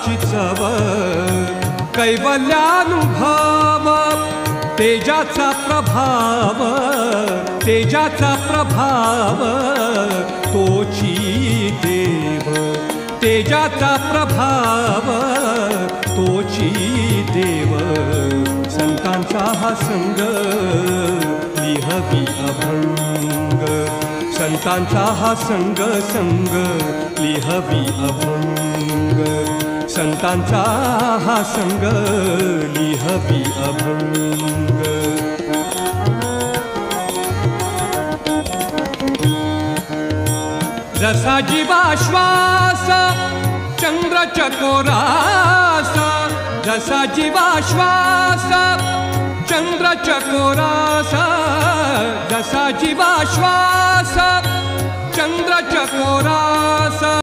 सुखाची चव कैवल्यानुभव तेजाचा प्रभाव तेजाचा प्रभाव तोची देव तेजाचा प्रभाव तोची देव संतांचा हा संग लिहवी अभंग संतांचा हा संग संग लिहवी अभंग संतांचा हा संग लिहवी अभंग जसा जीवाश्वास चंद्र चकोरास जसा जीवाश्वास चंद्र चकोरास जसा जीवाश्वास चंद्र चकोरास